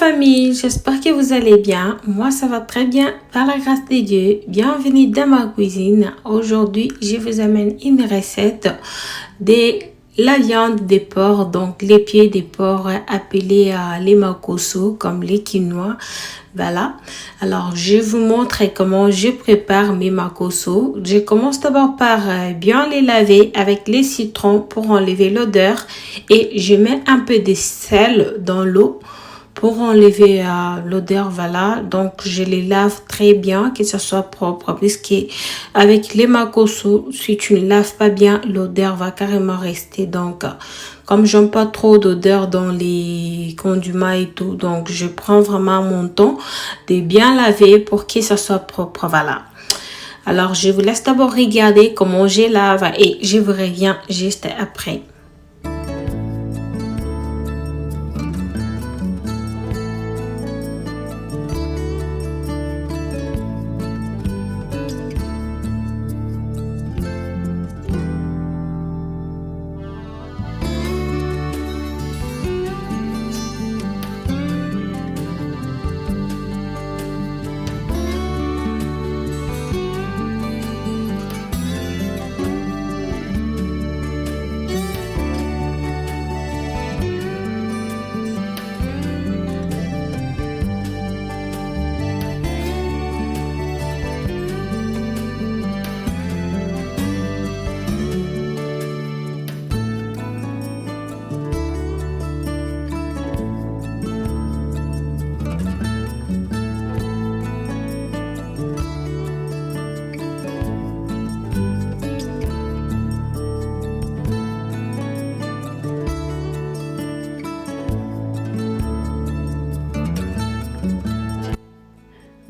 famille, j'espère que vous allez bien. Moi, ça va très bien par la grâce de Dieu. Bienvenue dans ma cuisine. Aujourd'hui, je vous amène une recette de la viande de porc, donc les pieds de porc appelés les makosso comme les quinoa. Voilà. Alors, je vous montre comment je prépare mes makosso. Je commence d'abord par bien les laver avec les citrons pour enlever l'odeur et je mets un peu de sel dans l'eau pour enlever l'odeur. Voilà, donc je les lave très bien, que ce soit propre, puisque avec les makosso, si tu ne laves pas bien, l'odeur va carrément rester. Donc comme j'aime pas trop d'odeur dans les condiments et tout, donc je prends vraiment mon temps de bien laver pour que ça soit propre. Voilà. Alors je vous laisse d'abord regarder comment je lave et je vous reviens juste après.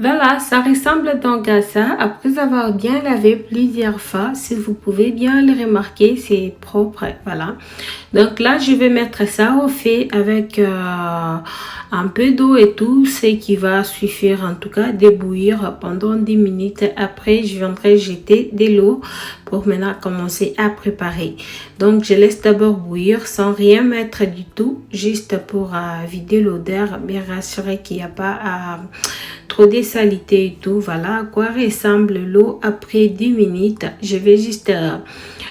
Voilà, ça ressemble donc à ça. Après avoir bien lavé plusieurs fois, si vous pouvez bien le remarquer, c'est propre. Voilà. Donc là, je vais mettre ça au feu avec un peu d'eau et tout, ce qui va suffire en tout cas de bouillir pendant 10 minutes. Après, je viendrai jeter de l'eau pour maintenant commencer à préparer. Donc, je laisse d'abord bouillir sans rien mettre du tout, juste pour vider l'odeur, mais rassurer qu'il n'y a pas trop de saleté et tout. Voilà à quoi ressemble l'eau après 10 minutes. Je vais juste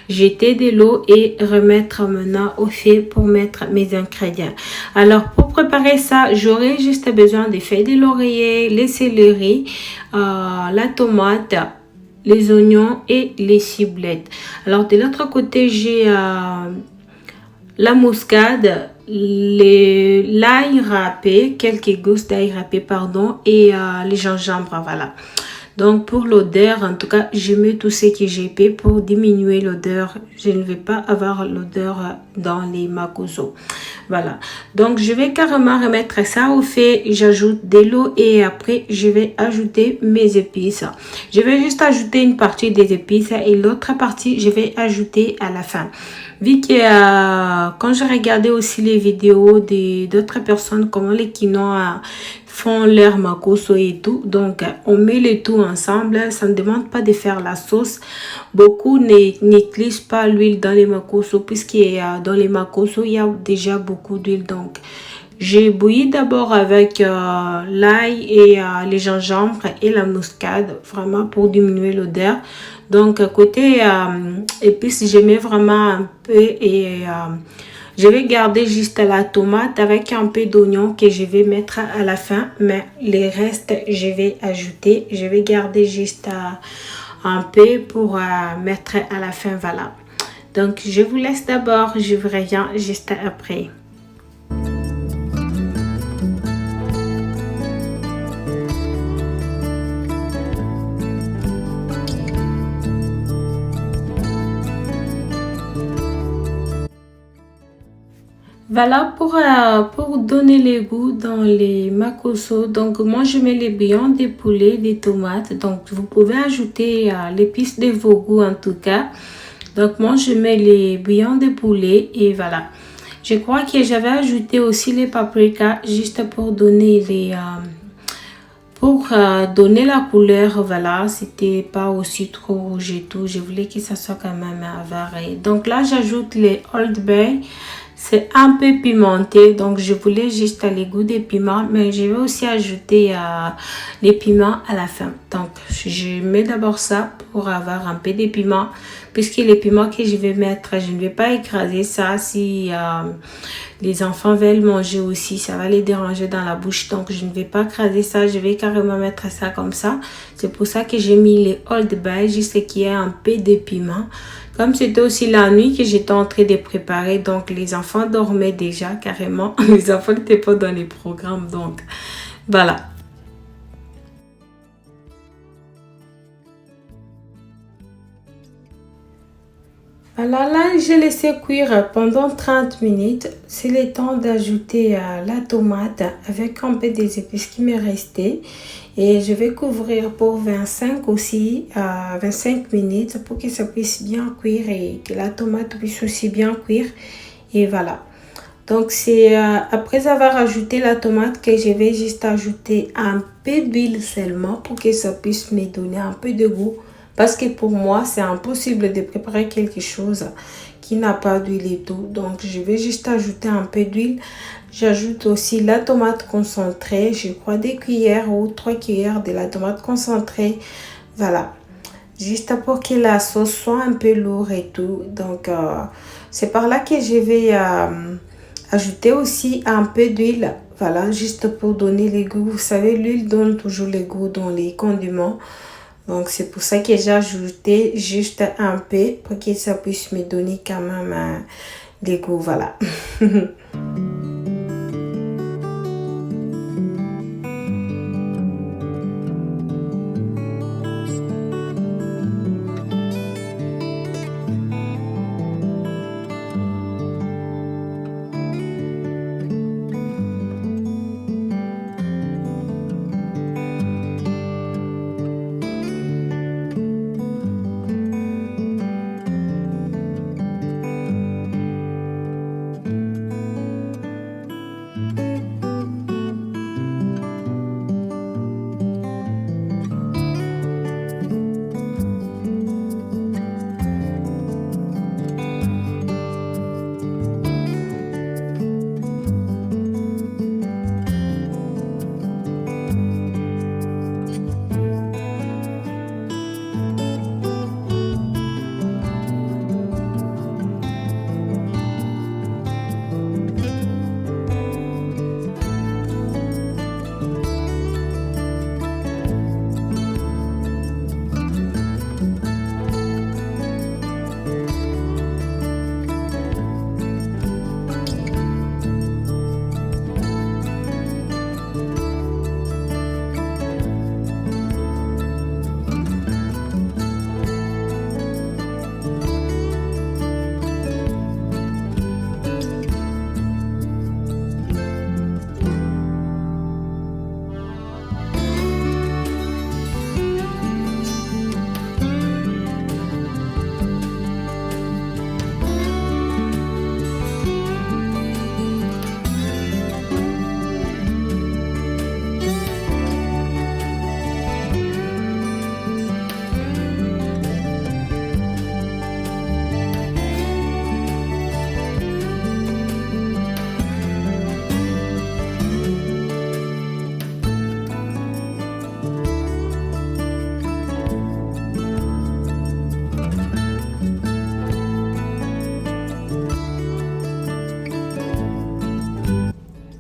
jeter de l'eau et remettre maintenant au feu pour mettre mes ingrédients. Alors pour préparer ça, j'aurai juste besoin des feuilles de laurier, les céleri, la tomate, les oignons et les ciblettes. Alors de l'autre côté, j'ai la muscade, l'ail râpé, quelques gousses d'ail râpé, pardon, et les gingembre. Voilà. Donc pour l'odeur, en tout cas, je mets tout ce que j'ai fait pour diminuer l'odeur. Je ne vais pas avoir l'odeur dans les makosso. Voilà. Donc je vais carrément remettre ça au feu. J'ajoute de l'eau et après je vais ajouter mes épices. Je vais juste ajouter une partie des épices et l'autre partie je vais ajouter à la fin. Vu que quand je regardais aussi les vidéos d'autres personnes, comment les quinoa font leur makosso et tout, donc on met le tout ensemble. Ça ne demande pas de faire la sauce. Beaucoup n'utilisent pas l'huile dans les makosso, puisque dans les makosso il y a déjà beaucoup d'huile. Donc j'ai bouilli d'abord avec l'ail et les gingembre et la muscade, vraiment pour diminuer l'odeur. Donc côté épices, je mets vraiment un peu et je vais garder juste la tomate avec un peu d'oignon que je vais mettre à la fin, mais les restes je vais ajouter. Je vais garder juste un peu pour mettre à la fin. Voilà. Donc je vous laisse d'abord, je vous reviens juste après. Voilà pour donner les goûts dans les makosso. Donc moi je mets les bouillons de poulet, des tomates. Donc vous pouvez ajouter l'épice de vos goûts en tout cas. Donc moi je mets les bouillons de poulet et voilà. Je crois que j'avais ajouté aussi les paprikas juste pour donner donner la couleur. Voilà, c'était pas aussi trop rouge et tout. Je voulais que ça soit quand même varié. Donc là j'ajoute les Old Bay. c'est un peu pimenté, donc je voulais juste les goûts des piments, mais je vais aussi ajouter les piments à la fin. Donc je mets d'abord ça pour avoir un peu de piments, puisque les piments que je vais mettre, je ne vais pas écraser ça. Si les enfants veulent manger aussi, ça va les déranger dans la bouche, donc je ne vais pas écraser ça, je vais carrément mettre ça comme ça. C'est pour ça que j'ai mis les Old Bay, juste qu'il y ait un peu de piment. Comme c'était aussi la nuit que j'étais en train de préparer, donc les enfants dormaient déjà carrément. Les enfants n'étaient pas dans les programmes, donc voilà. Voilà, là, j'ai laissé cuire pendant 30 minutes. C'est le temps d'ajouter la tomate avec un peu des épices qui me restaient. Et je vais couvrir pour 25 aussi, 25 minutes pour que ça puisse bien cuire et que la tomate puisse aussi bien cuire. Et voilà. Donc, c'est après avoir ajouté la tomate que je vais juste ajouter un peu d'huile seulement pour que ça puisse me donner un peu de goût. Parce que pour moi, c'est impossible de préparer quelque chose qui n'a pas d'huile et tout. Donc, je vais juste ajouter un peu d'huile. J'ajoute aussi la tomate concentrée. Je crois 2 cuillères ou 3 cuillères de la tomate concentrée. Voilà. Juste pour que la sauce soit un peu lourde et tout. Donc, c'est par là que je vais ajouter aussi un peu d'huile. Voilà, juste pour donner le goût. Vous savez, l'huile donne toujours le goût dans les condiments. Donc, c'est pour ça que j'ai ajouté juste un peu pour que ça puisse me donner quand même des goûts. Voilà.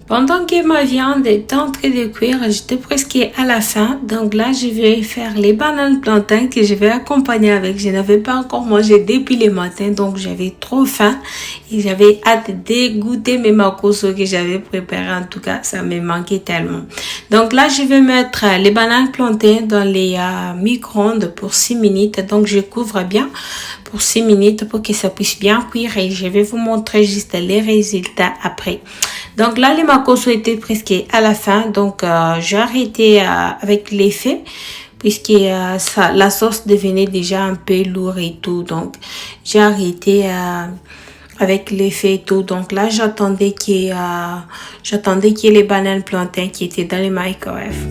Pendant que ma viande est en train de cuire, j'étais presque à la fin. Donc là, je vais faire les bananes plantains que je vais accompagner avec. Je n'avais pas encore mangé depuis le matin, donc j'avais trop faim. Et j'avais hâte de goûter mes macosos que j'avais préparés. En tout cas, ça me manquait tellement. Donc là, je vais mettre les bananes plantains dans les micro-ondes pour 6 minutes. Donc je couvre bien pour 6 minutes pour que ça puisse bien cuire. Et je vais vous montrer juste les résultats après. Donc là, les macosos étaient presque à la fin. Donc, j'ai arrêté avec l'effet puisque la sauce devenait déjà un peu lourde et tout. Donc, j'ai arrêté avec l'effet et tout. Donc là, j'attendais qu'il y ait les bananes plantains qui étaient dans les microwave.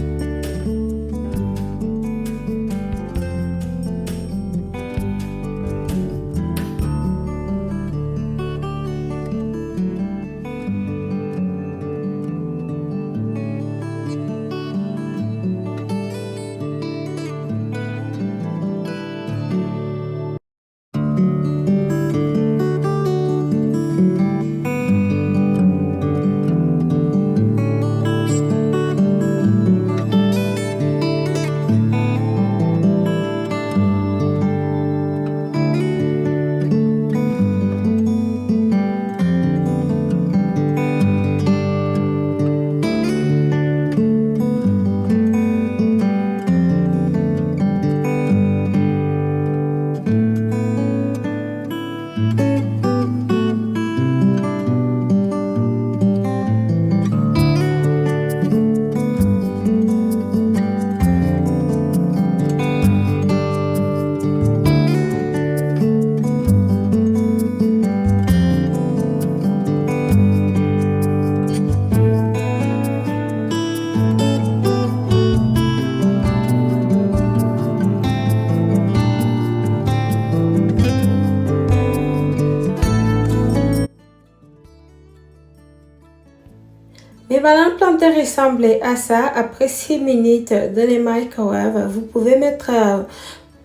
voilà, le plantain ressemblait à ça. Après 6 minutes dans les microwave, vous pouvez mettre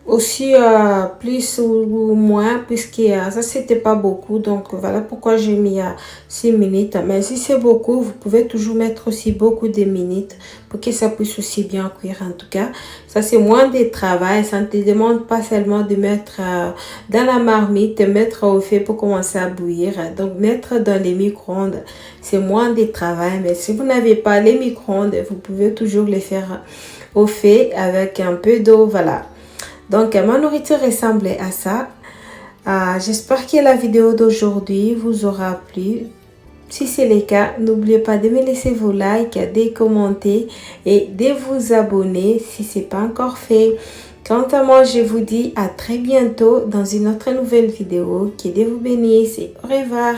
aussi plus ou moins, puisque ça c'était pas beaucoup, donc voilà pourquoi j'ai mis 6 minutes. Mais si c'est beaucoup, vous pouvez toujours mettre aussi beaucoup de minutes pour que ça puisse aussi bien cuire. En tout cas, ça c'est moins de travail, ça ne te demande pas seulement de mettre dans la marmite, mettre au feu pour commencer à bouillir. Donc mettre dans les micro-ondes, c'est moins de travail. Mais si vous n'avez pas les micro-ondes, vous pouvez toujours les faire au feu avec un peu d'eau. Voilà. Donc, ma nourriture ressemblait à ça. J'espère que la vidéo d'aujourd'hui vous aura plu. Si c'est le cas, n'oubliez pas de me laisser vos likes, de commenter et de vous abonner si ce n'est pas encore fait. Quant à moi, je vous dis à très bientôt dans une autre nouvelle vidéo. Que Dieu vous bénisse et au revoir.